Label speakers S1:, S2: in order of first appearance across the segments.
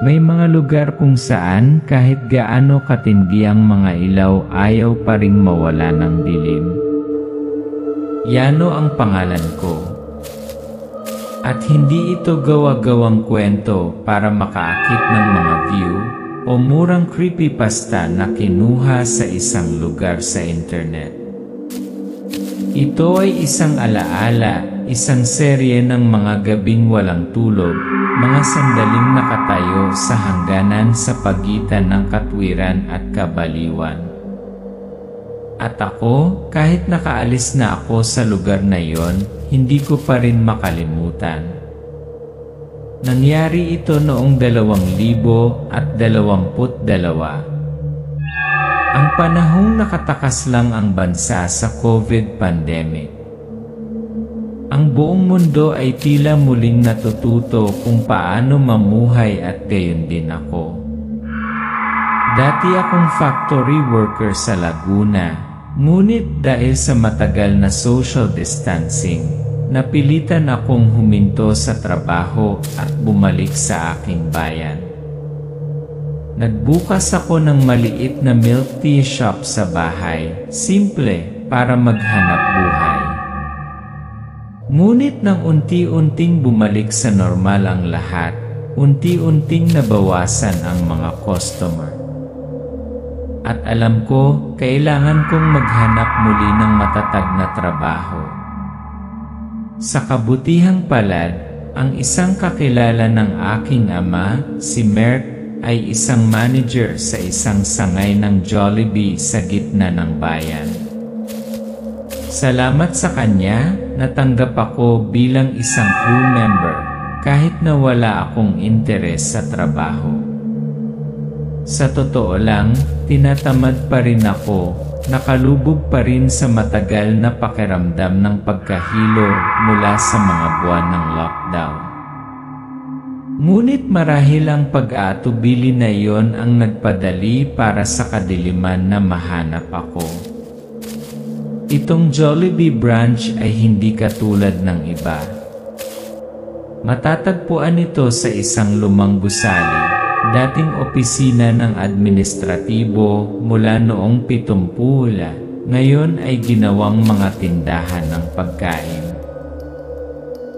S1: May mga lugar kung saan kahit gaano katindi ang mga ilaw ayaw pa ring mawala ng dilim. Yano ang pangalan ko. At hindi ito gawa-gawang kwento para makaakit ng mga view o murang creepypasta na kinuha sa isang lugar sa internet. Ito ay isang alaala, isang serye ng mga gabing walang tulog, mga sandaling nakatayo sa hangganan sa pagitan ng katwiran at kabaliwan. At ako, kahit nakaalis na ako sa lugar na yon, hindi ko pa rin makalimutan. Nangyari ito noong 2022. Ang panahong nakatakas lang ang bansa sa COVID pandemic. Ang buong mundo ay tila muling natututo kung paano mamuhay at gayon din ako. Dati akong factory worker sa Laguna. Ngunit dahil sa matagal na social distancing, napilitan akong huminto sa trabaho at bumalik sa aking bayan. Nagbukas ako ng maliit na milk tea shop sa bahay, simple para maghanap buhay. Ngunit nang unti-unting bumalik sa normal ang lahat, unti-unting nabawasan ang mga customer. At alam ko, kailangan kong maghanap muli ng matatag na trabaho. Sa kabutihang palad, ang isang kakilala ng aking ama, si Mert, ay isang manager sa isang sangay ng Jollibee sa gitna ng bayan. Salamat sa kanya, natanggap ako bilang isang crew member, kahit na wala akong interes sa trabaho. Sa totoo lang, tinatamad pa rin ako, nakalubog pa rin sa matagal na pakiramdam ng pagkahilo mula sa mga buwan ng lockdown. Ngunit marahil ang pag-aatubili na iyon ang nagpadali para sa kadiliman na mahanap ako. Itong Jollibee branch ay hindi katulad ng iba. Matatagpuan ito sa isang lumang gusali, dating opisina ng administratibo mula noong 70, ngayon ay ginawang mga tindahan ng pagkain.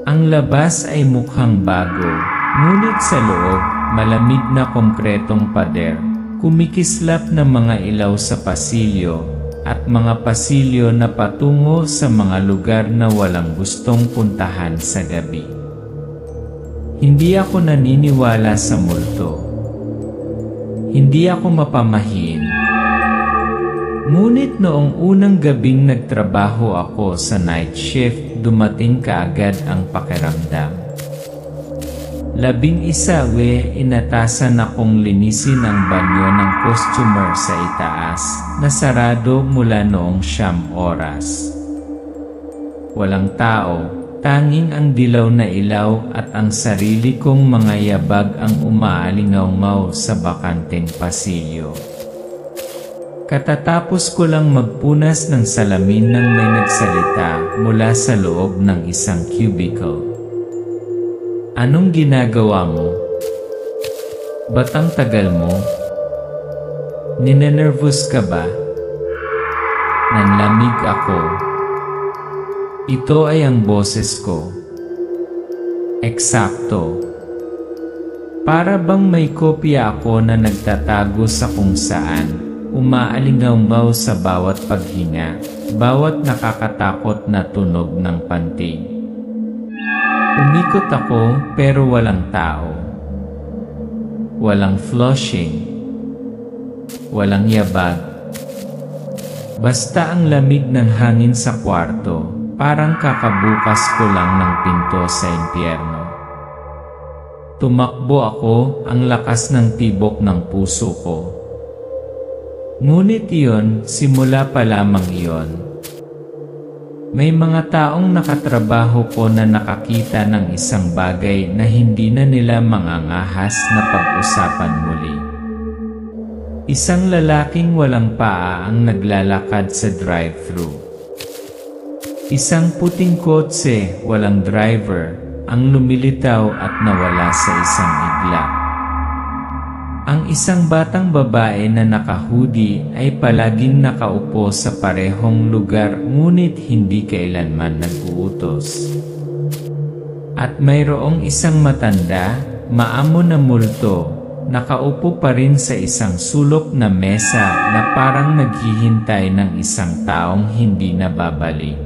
S1: Ang labas ay mukhang bago, ngunit sa loob, malamig na konkretong pader, kumikislap na mga ilaw sa pasilyo, at mga pasilyo na patungo sa mga lugar na walang gustong puntahan sa gabi. Hindi ako naniniwala sa multo. Hindi ako mapamahiin. Ngunit noong unang gabing nagtrabaho ako sa night shift, dumating kaagad ang pakiramdam. 11 inatasan akong linisin ang banyo ng customer sa itaas, na sarado mula noong 9 oras. Walang tao, tanging ang dilaw na ilaw at ang sarili kong mga yabag ang umaalingaw-ngaw sa bakanteng pasilyo. Katatapos ko lang magpunas ng salamin nang may nagsalita mula sa loob ng isang cubicle. Anong ginagawa mo? Ba't ang tagal mo? Ninenervous ka ba? Nanlamig ako. Ito ay ang boses ko. Eksakto. Para bang may kopya ako na nagtatago sa kung saan, umaalingaw-ngaw sa bawat paghinga, bawat nakakatakot na tunog ng pantig. Umikot ako pero walang tao. Walang flushing. Walang yabag. Basta ang lamig ng hangin sa kwarto, parang kakabukas ko lang ng pinto sa impyerno. Tumakbo ako, ang lakas ng tibok ng puso ko. Ngunit iyon, simula pa lamang iyon. May mga taong nakatrabaho ko na nakakita ng isang bagay na hindi na nila mangangahas na pag-usapan muli. Isang lalaking walang paa ang naglalakad sa drive-thru. Isang puting kotse, walang driver, ang lumilitaw at nawala sa isang iglap. Ang isang batang babae na naka-hoodie ay palaging nakaupo sa parehong lugar ngunit hindi kailanman nag-uutos. At mayroong isang matanda, maamo na multo, nakaupo pa rin sa isang sulok na mesa na parang naghihintay ng isang taong hindi na babalik.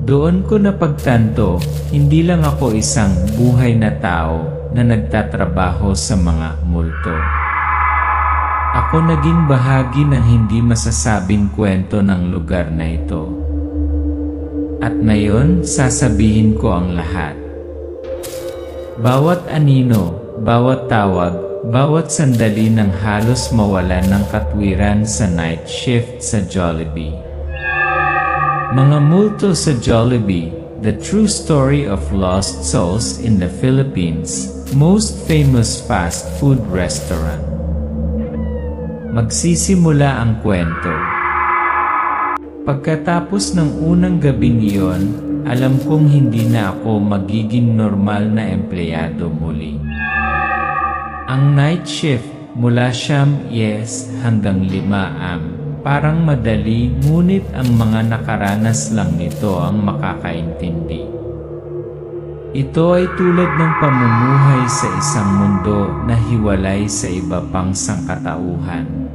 S1: Doon ko napagtanto, hindi lang ako isang buhay na tao na nagtatrabaho sa mga multo. Ako naging bahagi ng hindi masasabing kwento ng lugar na ito. At ngayon, sasabihin ko ang lahat. Bawat anino, bawat tawag, bawat sandali ng halos mawalan ng katwiran sa night shift sa Jollibee. Mga multo sa Jollibee, the true story of lost souls in the Philippines, most famous fast food restaurant. Magsisimula ang kwento. Pagkatapos ng unang gabing iyon, alam kong hindi na ako magiging normal na empleyado muli. Ang night shift mula 9:00 hanggang 5:00 parang madali, ngunit ang mga nakaranas lang nito ang makakaintindi. Ito ay tulad ng pamumuhay sa isang mundo na hiwalay sa iba pang sangkatauhan.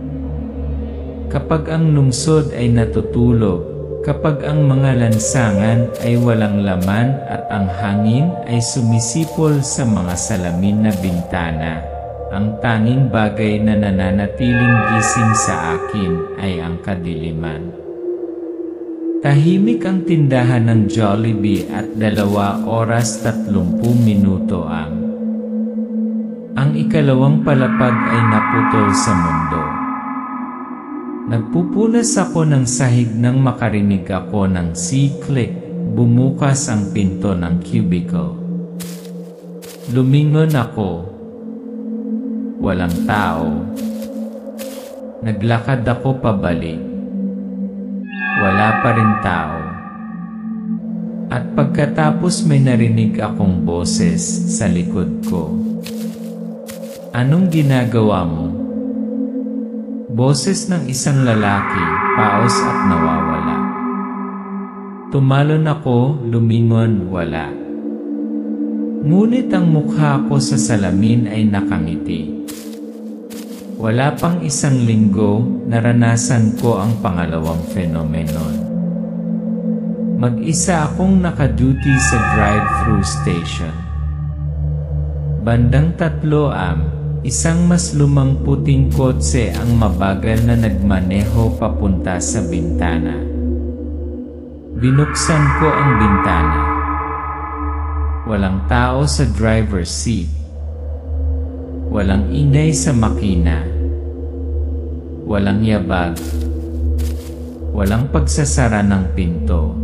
S1: Kapag ang lungsod ay natutulog, kapag ang mga lansangan ay walang laman at ang hangin ay sumisipol sa mga salamin na bintana, ang tanging bagay na nananatiling gising sa akin ay ang kadiliman. Tahimik ang tindahan ng Jollibee at 2 oras 30 minuto ang ikalawang palapag ay naputol sa mundo. Nagpupunas ako ng sahig nang makarinig ako ng C-click, bumukas ang pinto ng cubicle. Lumingon ako. Walang tao. Naglakad ako pabalik. Wala pa rin tao. At pagkatapos may narinig akong boses sa likod ko. Anong ginagawa mo? Boses ng isang lalaki, paos at nawawala. Tumalon ako, lumingon, wala. Ngunit ang mukha ko sa salamin ay nakangiti. Wala pang 1 linggo, naranasan ko ang pangalawang phenomenon. Mag-isa akong nakaduty sa drive-thru station. Bandang 3 isang mas lumang puting kotse ang mabagal na nagmaneho papunta sa bintana. Binuksan ko ang bintana. Walang tao sa driver's seat. Walang ingay sa makina. Walang yabag. Walang pagsasara ng pinto.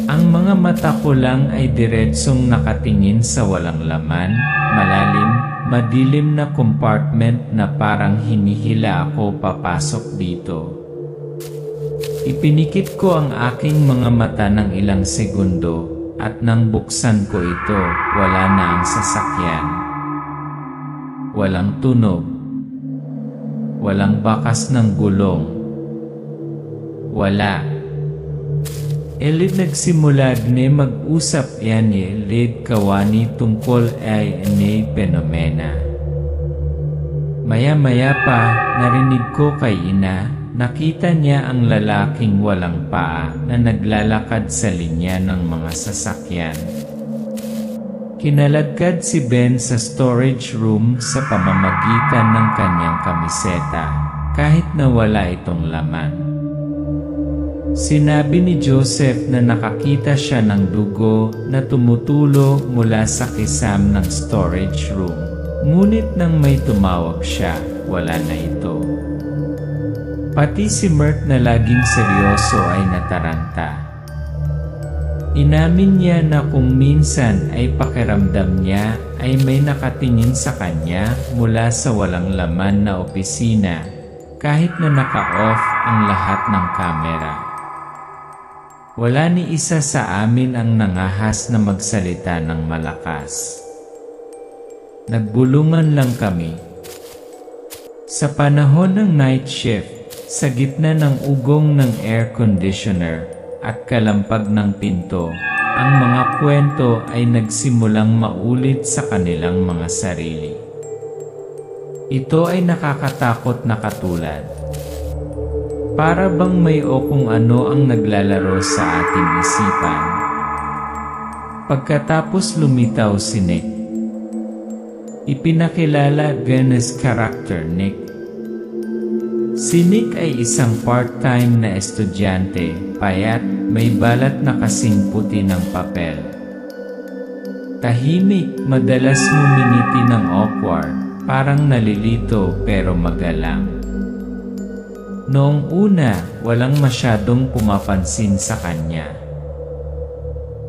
S1: Ang mga mata ko lang ay diretsong nakatingin sa walang laman, malalim, madilim na compartment na parang hinihila ako papasok dito. Ipinikit ko ang aking mga mata ng ilang segundo at nang buksan ko ito, wala na ang sasakyan. Walang tunog. Walang bakas ng gulong. Wala. Elid nagsimula ni mag-usap yan lid kawani tungkol ay ni penomena. Maya-maya pa, narinig ko kay ina, nakita niya ang lalaking walang paa na naglalakad sa linya ng mga sasakyan. Kinaladkad si Ben sa storage room sa pamamagitan ng kanyang kamiseta, kahit na wala itong laman. Sinabi ni Joseph na nakakita siya ng dugo na tumutulo mula sa kisam ng storage room. Ngunit nang may tumawag siya, wala na ito. Pati si Mert na laging seryoso ay nataranta. Inamin niya na kung minsan ay pakiramdam niya ay may nakatingin sa kanya mula sa walang laman na opisina kahit na naka-off ang lahat ng kamera. Wala ni isa sa amin ang nangahas na magsalita ng malakas. Nagbulungan lang kami. Sa panahon ng night shift, sa gitna ng ugong ng air conditioner at kalampag ng pinto, ang mga kwento ay nagsimulang maulit sa kanilang mga sarili. Ito ay nakakatakot na katulad. Para bang may o kung ano ang naglalaro sa ating isipan. Pagkatapos lumitaw si Nick, ipinakilala Gwen's character Nick. Si Nick ay isang part-time na estudyante, payat, may balat na kasing puti ng papel. Tahimik, madalas ngumingiti ng awkward, parang nalilito pero magalang. Noong una, walang masyadong pumapansin sa kanya.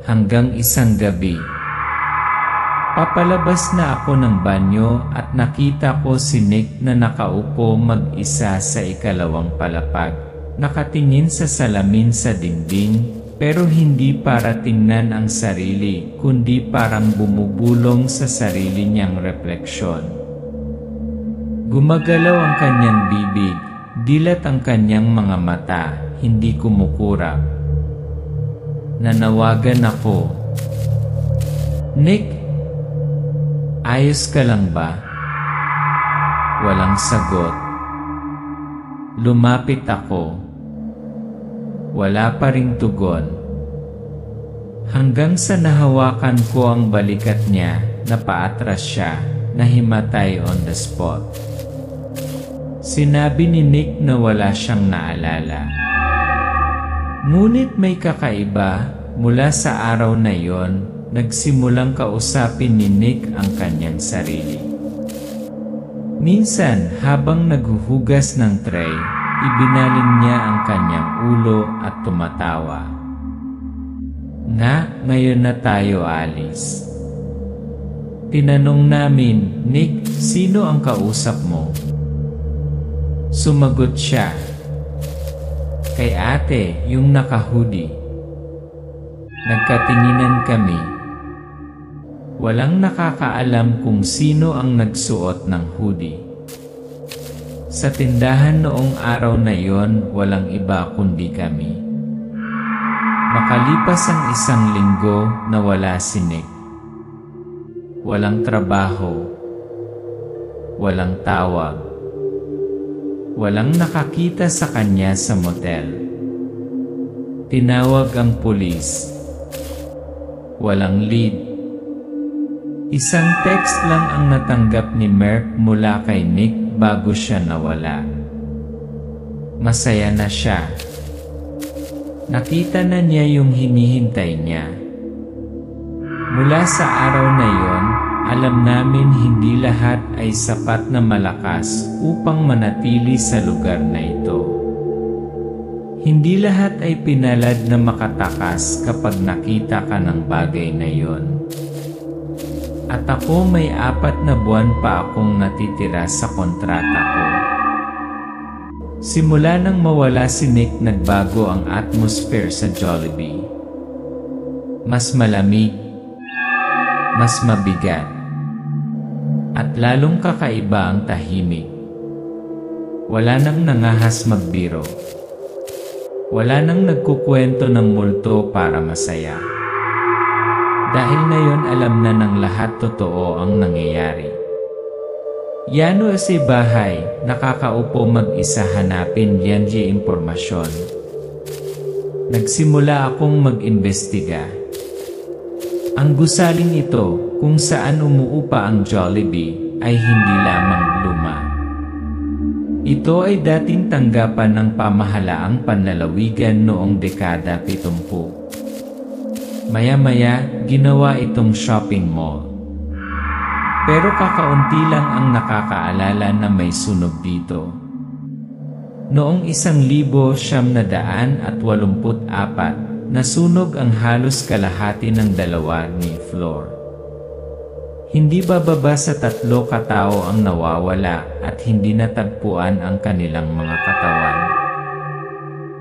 S1: Hanggang isang gabi, papalabas na ako ng banyo at nakita ko si Nick na nakaupo mag-isa sa ikalawang palapag, nakatingin sa salamin sa dingding, pero hindi para tingnan ang sarili, kundi parang bumubulong sa sarili niyang refleksyon. Gumagalaw ang kanyang bibig, dilat ang kanyang mga mata, hindi kumukurap. Nanawagan ako. Nick, ayos ka lang ba? Walang sagot. Lumapit ako. Wala pa ring tugon. Hanggang sa nahawakan ko ang balikat niya, napaatras siya, nahimatay on the spot. Sinabi ni Nick na wala siyang naalala. Ngunit may kakaiba, mula sa araw na yon, nagsimulang kausapin ni Nick ang kanyang sarili. Minsan, habang naghuhugas ng tray, ibinaling niya ang kanyang ulo at tumatawa. Ngayon na tayo alis. Tinanong namin, Nick, sino ang kausap mo? Sumagot siya, kay ate, yung naka-hoodie. Nagkatinginan kami. Walang nakakaalam kung sino ang nagsuot ng hoodie. Sa tindahan noong araw na yon, walang iba kundi kami. Makalipas ang isang linggo, nawala si Nick. Walang trabaho. Walang tawag. Walang nakakita sa kanya sa motel. Tinawag ang pulis. Walang lead. Isang text lang ang natanggap ni Merck mula kay Nick bago siya nawala. Masaya na siya. Nakita na niya yung hinihintay niya. Mula sa araw na yon, alam namin hindi lahat ay sapat na malakas upang manatili sa lugar na ito. Hindi lahat ay pinalad na makatakas kapag nakita ka ng bagay na yon. At ako may 4 na buwan pa akong natitira sa kontrata ko. Simula nang mawala si Nick, nagbago ang atmosphere sa Jollibee. Mas malamig, mas mabigat, at lalong kakaiba ang tahimik. Wala nang nangahas magbiro. Wala nang nagkukwento ng multo para masaya. Dahil ngayon alam na ng lahat totoo ang nangyayari. Yano sa bahay, nakakaupo mag-isa hanapin yan di impormasyon. Nagsimula akong mag-imbestiga. Ang gusaling ito, kung saan umuupa ang Jollibee, ay hindi lamang luma. Ito ay dating tanggapan ng pamahalaang panlalawigan noong dekada 70. Maya-maya, ginawa itong shopping mall. Pero kakaunti lang ang nakakaalala na may sunog dito. Noong 1984, nasunog ang halos kalahati ng 2 floor. Hindi bababa sa 3 katao ang nawawala at hindi natagpuan ang kanilang mga katawan.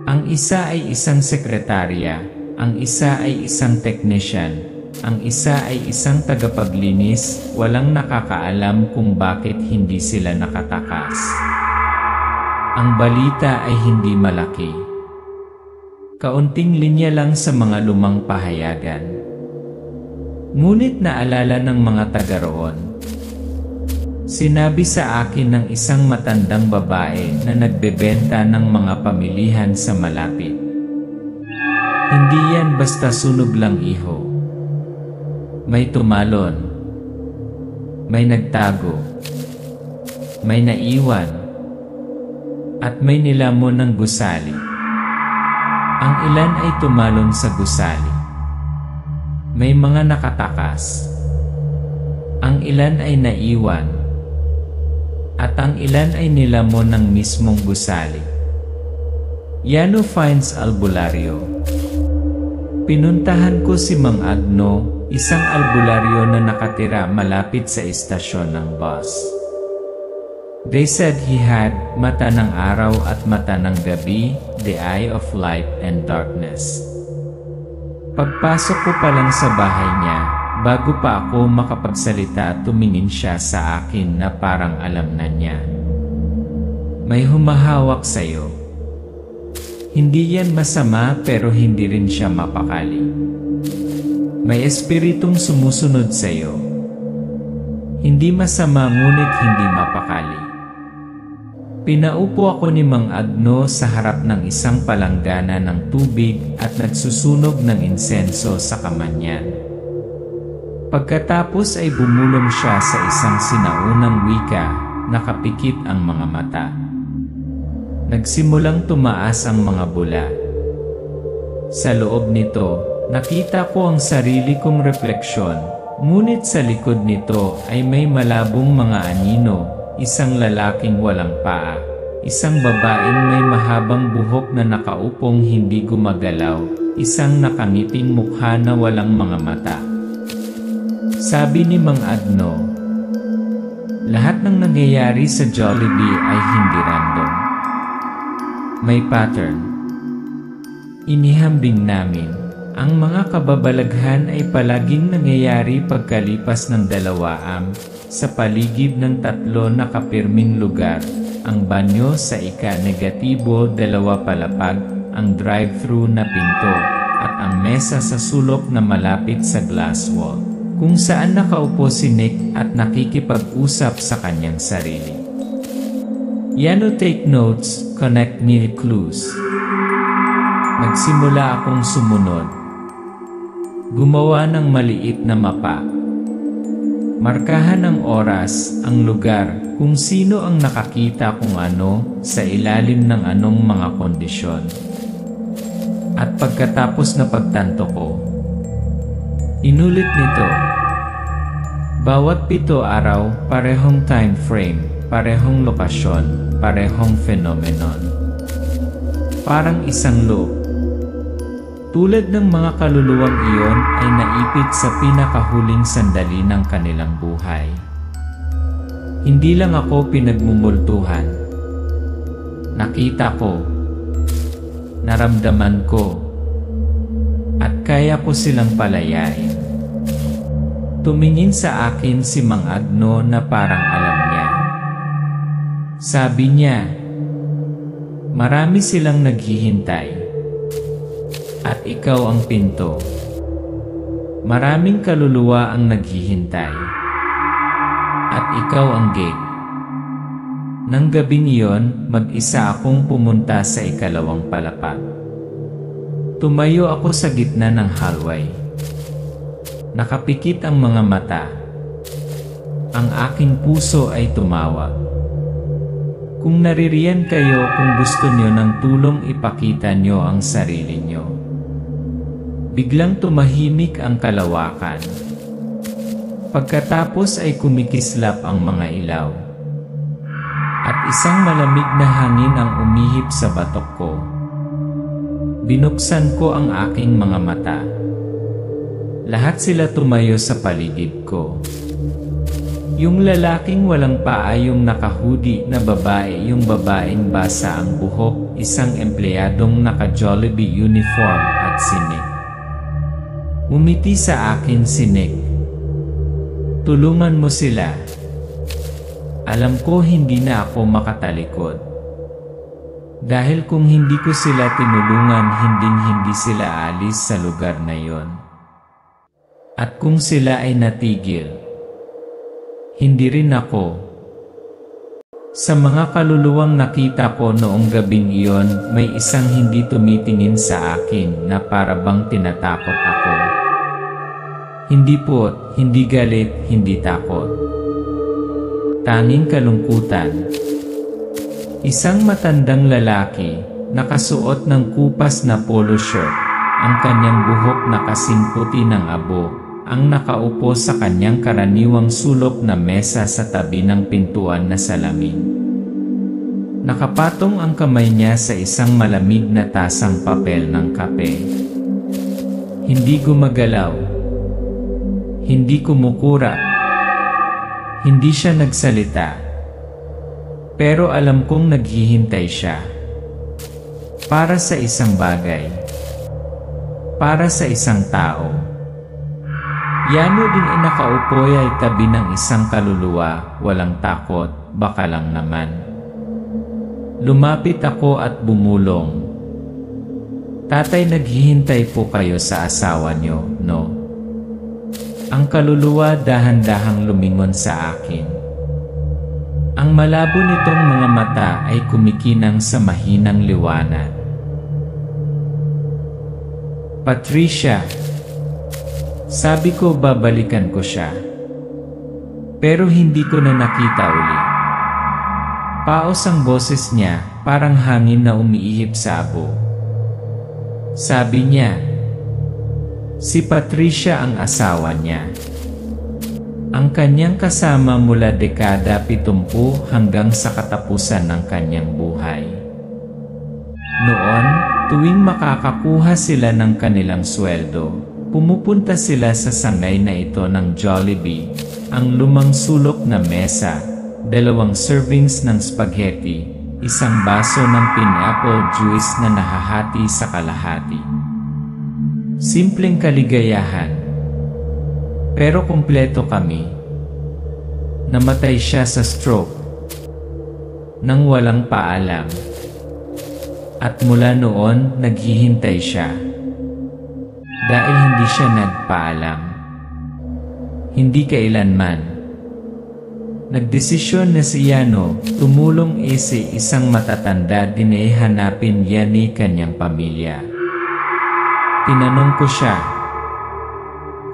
S1: Ang isa ay isang sekretarya, ang isa ay isang technician, ang isa ay isang tagapaglinis, walang nakakaalam kung bakit hindi sila nakatakas. Ang balita ay hindi malaki. Kaunting linya lang sa mga lumang pahayagan. Ngunit naalala ng mga taga roon. Sinabi sa akin ng isang matandang babae na nagbebenta ng mga pamilihan sa malapit. Hindi yan basta sunog lang, iho. May tumalon. May nagtago. May naiwan. At may nilamon ng gusali. Ang ilan ay tumalon sa gusali. May mga nakatakas. Ang ilan ay naiwan. At ang ilan ay nilamon ng mismong gusali. Yano finds albularyo. Pinuntahan ko si Mang Agno, isang albularyo na nakatira malapit sa istasyon ng bus. They said he had mata ng araw at mata ng gabi, the eye of light and darkness. Pagpasok ko pa lang sa bahay niya, bago pa ako makapagsalita, tumingin siya sa akin na parang alam na niya. May humahawak sa'yo. Hindi yan masama pero hindi rin siya mapakali. May espiritong sumusunod sa'yo. Hindi masama ngunit hindi mapakali. Pinaupo ako ni Mang Agno sa harap ng isang palanggana ng tubig at nagsusunog ng insenso sa kamanyan. Pagkatapos ay bumulong siya sa isang sinaunang wika, nakapikit ang mga mata. Nagsimulang tumaas ang mga bula. Sa loob nito, nakita ko ang sarili kong refleksyon, ngunit sa likod nito ay may malabong mga anino, isang lalaking walang paa, isang babaeng may mahabang buhok na nakaupong hindi gumagalaw, isang nakangiting mukha na walang mga mata. Sabi ni Mang Agno, lahat ng nangyayari sa Jollibee ay hindi random. May pattern. Inihambing namin, ang mga kababalaghan ay palaging nangyayari pagkalipas ng 2 sa paligid ng 3 nakapirming lugar, ang banyo sa ika-negatibo 2 palapag, ang drive-thru na pinto, at ang mesa sa sulok na malapit sa glass wall, kung saan nakaupo si Nick at nakikipag-usap sa kanyang sarili. Yano take notes, connect me clues. Nagsimula akong sumunod. Gumawa ng maliit na mapa. Markahan ng oras, ang lugar, kung sino ang nakakita kung ano, sa ilalim ng anong mga kondisyon. At pagkatapos na pagtanto ko, inulit nito. Bawat 7 araw, parehong time frame, parehong lokasyon, parehong phenomenon. Parang isang loop. Tulad ng mga kaluluwang iyon ay naipit sa pinakahuling sandali ng kanilang buhay. Hindi lang ako pinagmumultuhan. Nakita ko, naramdaman ko, at kaya ko silang palayain. Tumingin sa akin si Mang Agno na parang alam niya. Sabi niya, marami silang naghihintay. At ikaw ang pinto. Maraming kaluluwa ang naghihintay. At ikaw ang gate. Nang gabing iyon, mag-isa akong pumunta sa 2 palapag. Tumayo ako sa gitna ng hallway. Nakapikit ang mga mata. Ang aking puso ay tumawag. Kung naririyan kayo, kung gusto nyo ng tulong, ipakita nyo ang sarili nyo. Biglang tumahimik ang kalawakan. Pagkatapos ay kumikislap ang mga ilaw. At isang malamig na hangin ang umihip sa batok ko. Binuksan ko ang aking mga mata. Lahat sila tumayo sa paligid ko. Yung lalaking walang paa yung nakahudi na babae, yung babaeng basa ang buhok, isang empleyadong naka-Jollibee uniform at si Nick. Umiti sa akin si Nick. Tulungan mo sila. Alam ko hindi na ako makatalikod. Dahil kung hindi ko sila tinulungan, hindi sila alis sa lugar na yon. At kung sila ay natigil, hindi rin ako. Sa mga kaluluwang nakita ko noong gabing iyon, may isang hindi tumitingin sa akin na para bang tinatakot ako. Hindi puot, hindi galit, hindi takot. Tanging kalungkutan. Isang matandang lalaki, nakasuot ng kupas na polo shirt, ang kanyang buhok na kasing puti ng abo, ang nakaupo sa kanyang karaniwang sulok na mesa sa tabi ng pintuan na salamin. Nakapatong ang kamay niya sa isang malamig na tasang papel ng kape. Hindi gumagalaw. Hindi kumukura. Hindi siya nagsalita. Pero alam kong naghihintay siya. Para sa isang bagay. Para sa isang tao. Yano din ay nakaupo ay tabi ng isang kaluluwa, walang takot, baka lang naman. Lumapit ako at bumulong. Tatay, naghihintay po kayo sa asawa niyo, no? Ang kaluluwa dahan-dahang lumingon sa akin. Ang malabo nitong mga mata ay kumikinang sa mahinang liwanag. Patricia, sabi ko babalikan ko siya. Pero hindi ko na nakita uli. Paos ang boses niya, parang hangin na umiihip sa abo. Sabi niya, si Patricia ang asawa niya. Ang kanyang kasama mula dekada 70 hanggang sa katapusan ng kanyang buhay. Noon, tuwing makakakuha sila ng kanilang sweldo, pumupunta sila sa sangay na ito ng Jollibee, ang lumang sulok na mesa, 2 servings ng spaghetti, isang baso ng pineapple juice na nahahati sa kalahati. Simpleng kaligayahan. Pero kumpleto kami. Namatay siya sa stroke. Nang walang paalam. At mula noon, naghihintay siya. Dahil hindi siya nagpaalam. Hindi kailanman. Nagdesisyon na si Yano, tumulong isang matatanda din ay hanapin ni kanyang pamilya. Tinanong ko siya,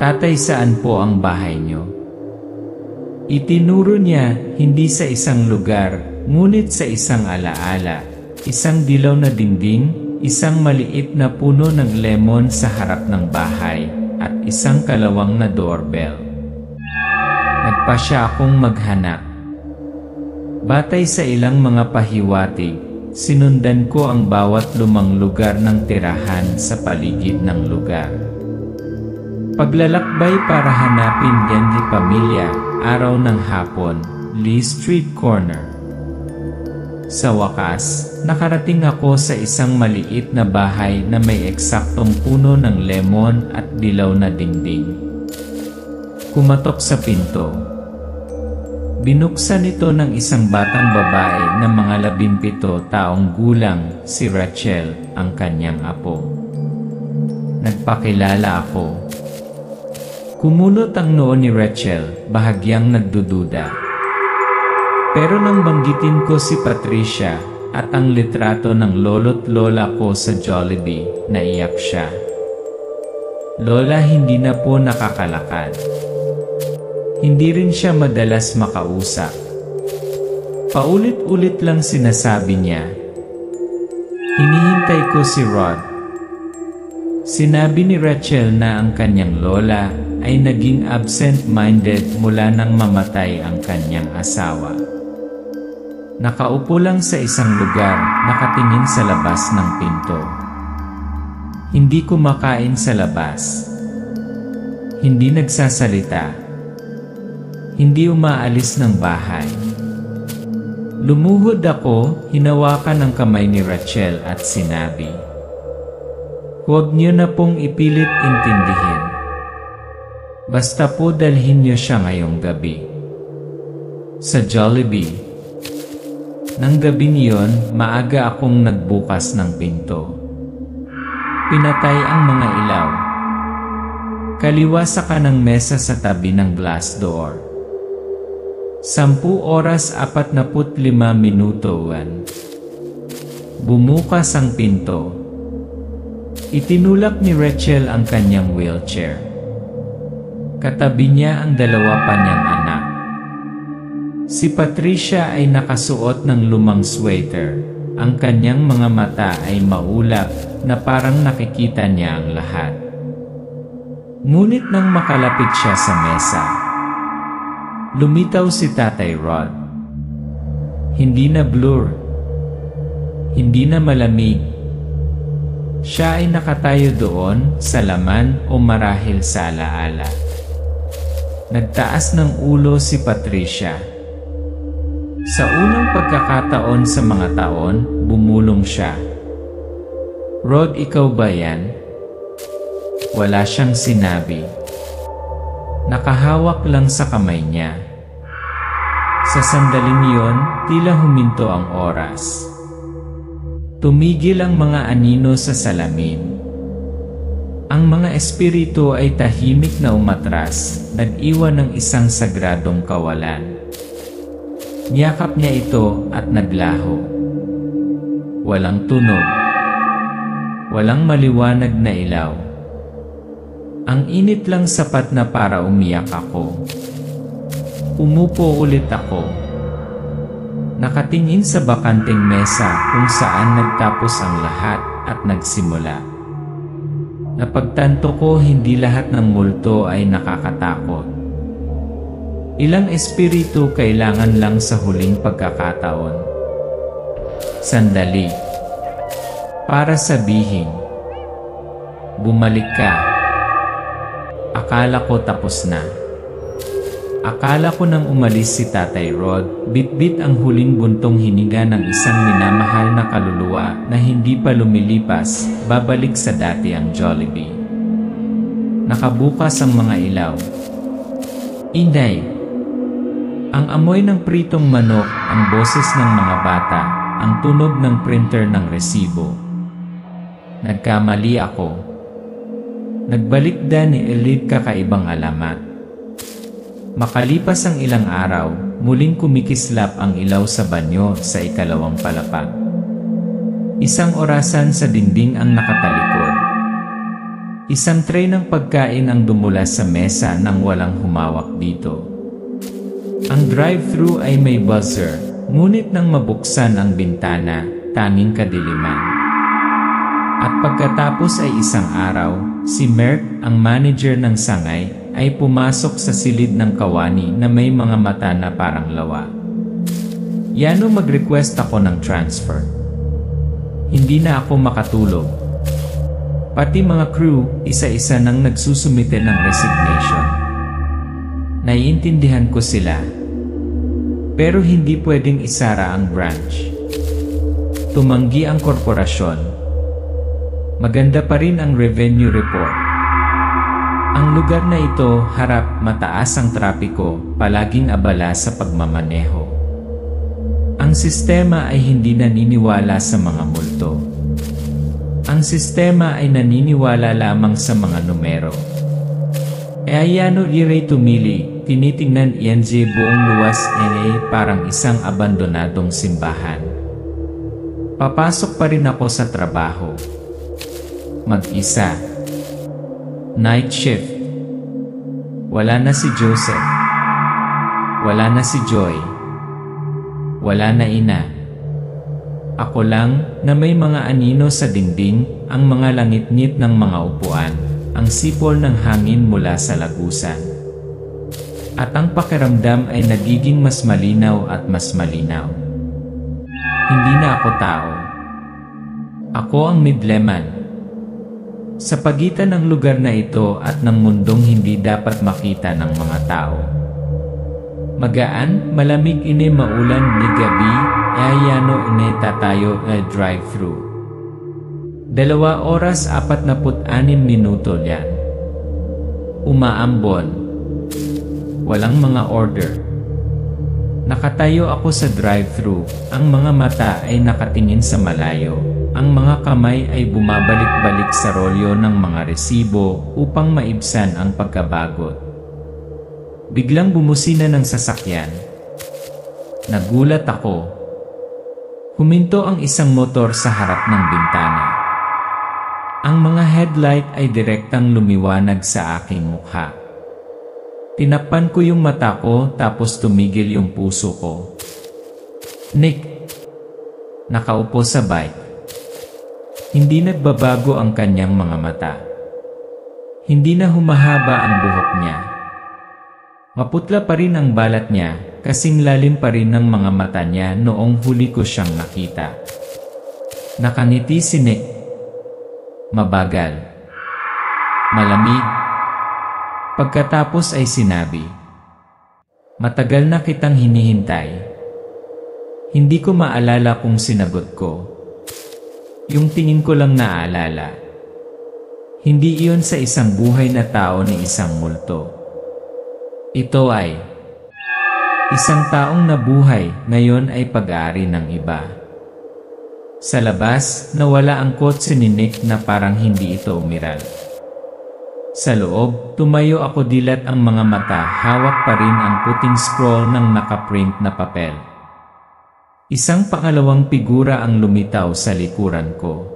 S1: Tatay, saan po ang bahay niyo? Itinuro niya, hindi sa isang lugar, ngunit sa isang alaala, isang dilaw na dingding, isang maliit na puno ng lemon sa harap ng bahay, at isang kalawang na doorbell. Nagpa siya akong maghanap. Batay sa ilang mga pahiwatig, sinundan ko ang bawat lumang lugar ng tirahan sa paligid ng lugar. Paglalakbay para hanapin ni pamilya, araw ng hapon, Lee Street Corner. Sa wakas, nakarating ako sa isang maliit na bahay na may eksaktong puno ng lemon at dilaw na dingding. Kumatok sa pinto. Binuksan ito ng isang batang babae na mga 17 taong gulang, si Rachel, ang kanyang apo. Nagpakilala ako. Kumunot ang noo ni Rachel, bahagyang nagdududa. Pero nang banggitin ko si Patricia at ang litrato ng lolo't lola ko sa Jollibee, naiyak siya. Lola, hindi na po nakakalakad. Hindi rin siya madalas makausap. Paulit-ulit lang sinasabi niya, hinihintay ko si Rod. Sinabi ni Rachel na ang kanyang lola ay naging absent-minded mula nang mamatay ang kanyang asawa. Nakaupo lang sa isang lugar, nakatingin sa labas ng pinto. Hindi kumakain sa labas. Hindi nagsasalita. hindi umaalis ng bahay. Lumuhod ako, hinawakan ang kamay ni Rachel at sinabi, "Huwag niyo na pong ipilit intindihin. Basta po dalhin niyo siya ngayong gabi sa Jollibee." Nang gabing iyon, maaga akong nagbukas ng pinto. Pinatay ang mga ilaw. Kaliwa sa kanang mesa sa tabi ng glass door. 10:45. Bumukas ang pinto. Itinulak ni Rachel ang kanyang wheelchair. Katabi niya ang dalawa pa niyang anak. Si Patricia ay nakasuot ng lumang sweater. Ang kanyang mga mata ay maulap na parang nakikita niya ang lahat. Ngunit nang makalapit siya sa mesa, lumitaw si Tatay Rod. Hindi na blur. Hindi na malamig. Siya ay nakatayo doon sa laman o marahil sa alaala. Nagtaas ng ulo si Patricia. Sa unang pagkakataon sa mga taon, bumulong siya. "Rod, ikaw ba yan?" Wala siyang sinabi. Nakahawak lang sa kamay niya. Sa sandaling iyon, tila huminto ang oras. Tumigil ang mga anino sa salamin. Ang mga espiritu ay tahimik na umatras, nag-iwan ng isang sagradong kawalan. Niyakap niya ito at naglaho. Walang tunog. Walang maliwanag na ilaw. Ang init lang sapat na para umiyak ako. Umupo ulit ako. Nakatingin sa bakanting mesa kung saan nagtapos ang lahat at nagsimula. Napagtanto ko hindi lahat ng multo ay nakakatakot. Ilang espiritu kailangan lang sa huling pagkakataon. Sandali. Para sabihin, bumalik ka. Akala ko tapos na. Akala ko nang umalis si Tatay Rod, bitbit ang huling buntong hininga ng isang minamahal na kaluluwa na hindi pa lumilipas, babalik sa dati ang Jollibee. Nakabukas ang mga ilaw. Inday. Ang amoy ng pritong manok, ang boses ng mga bata, ang tunog ng printer ng resibo. Nagkamali ako. Nagbalik ni Elite kakaibang alamat. Makalipas ang ilang araw, muling kumikislap ang ilaw sa banyo sa ikalawang palapag. Isang orasan sa dingding ang nakatalikod. Isang tray ng pagkain ang dumulas sa mesa nang walang humawak dito. Ang drive-thru ay may buzzer, ngunit nang mabuksan ang bintana, tanging kadiliman. At pagkatapos ay isang araw, si Merck, ang manager ng sangay, ay pumasok sa silid ng kawani na may mga mata na parang lawa. Yano mag-request ako ng transfer. Hindi na ako makatulog. Pati mga crew, isa-isa nang nagsusumite ng resignation. Naiintindihan ko sila. Pero hindi pwedeng isara ang branch. Tumanggi ang korporasyon. Maganda pa rin ang revenue report. Ang lugar na ito, harap, mataas ang trapiko, palaging abala sa pagmamaneho. Ang sistema ay hindi naniniwala sa mga multo. Ang sistema ay naniniwala lamang sa mga numero. Ayano Ray tumili, tinitingnan ENJ buong luwas NA parang isang abandonadong simbahan. Papasok pa rin ako sa trabaho. Mag-isa. Night shift. Wala na si Joseph. Wala na si Joy. Wala na ina. Ako lang na may mga anino sa dingding, ang mga langit-ngit ng mga upuan, ang sipol ng hangin mula sa lagusan. At ang pakiramdam ay nagiging mas malinaw at mas malinaw. Hindi na ako tao. Ako ang midleman. Sa pagitan ng lugar na ito at ng mundong hindi dapat makita ng mga tao. Magaan, malamig ini maulan ni gabi, ayano ini tatayo na drive-thru. 2 oras 46 minuto yan. Umaambon. Walang mga order. Nakatayo ako sa drive-thru, ang mga mata ay nakatingin sa malayo. Ang mga kamay ay bumabalik-balik sa rolyo ng mga resibo upang maibsan ang pagkabagot. Biglang bumusina ng sasakyan. Nagulat ako. Huminto ang isang motor sa harap ng bintana. Ang mga headlight ay direktang lumiwanag sa aking mukha. Tinakpan ko yung mata ko tapos tumigil yung puso ko. Nick. Nakaupo sa bike. Hindi nagbabago ang kanyang mga mata. Hindi na humahaba ang buhok niya. Maputla pa rin ang balat niya, kasing lalim pa rin ng mga mata niya noong huli ko siyang nakita. Nakangiti si Nick. Mabagal. Malamig. Pagkatapos ay sinabi, "Matagal na kitang hinihintay." Hindi ko maalala kung sinagot ko. Yung tingin ko lang naaalala. Hindi iyon sa isang buhay na tao ni isang multo. Ito ay isang taong nabuhay, ngayon ay pag-aari ng iba. Sa labas, nawala ang kotse ni Nick na parang hindi ito umiral. Sa loob, tumayo ako dilat ang mga mata, hawak pa rin ang puting scroll ng nakaprint na papel. Isang pangalawang figura ang lumitaw sa likuran ko.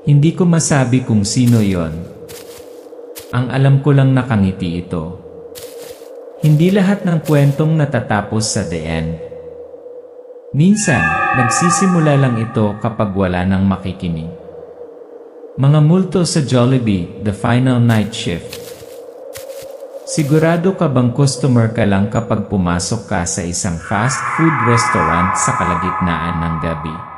S1: Hindi ko masabi kung sino yon. Ang alam ko lang nakangiti ito. Hindi lahat ng kwentong natatapos sa the end. Minsan, nagsisimula lang ito kapag wala nang makikinig. Mga multo sa Jollibee, The Final Night Shift. Sigurado ka bang customer ka lang kapag pumasok ka sa isang fast food restaurant sa kalagitnaan ng gabi?